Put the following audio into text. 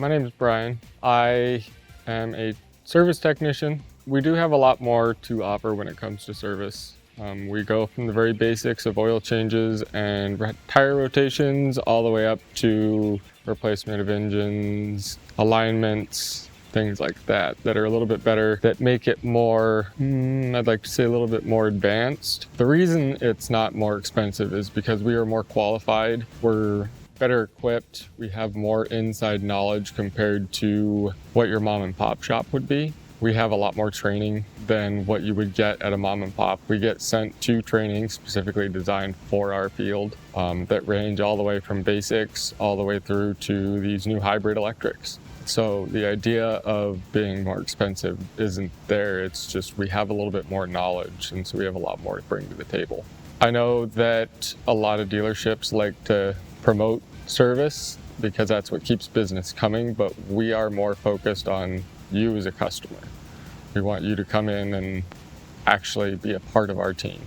My name is Brian. I am a service technician. We do have a lot more to offer when it comes to service. We go from the very basics of oil changes and tire rotations all the way up to replacement of engines, alignments, things like that are a little bit better, that make it more, I'd like to say a little bit more advanced. The reason it's not more expensive is because we are more qualified. We're better equipped. We have more inside knowledge compared to what your mom and pop shop would be. We have a lot more training than what you would get at a mom and pop. We get sent to training specifically designed for our field that range all the way from basics all the way through to these new hybrid electrics. So the idea of being more expensive isn't there. It's just we have a little bit more knowledge, and so we have a lot more to bring to the table. I know that a lot of dealerships like to promote service because that's what keeps business coming, but we are more focused on you as a customer. We want you to come in and actually be a part of our team.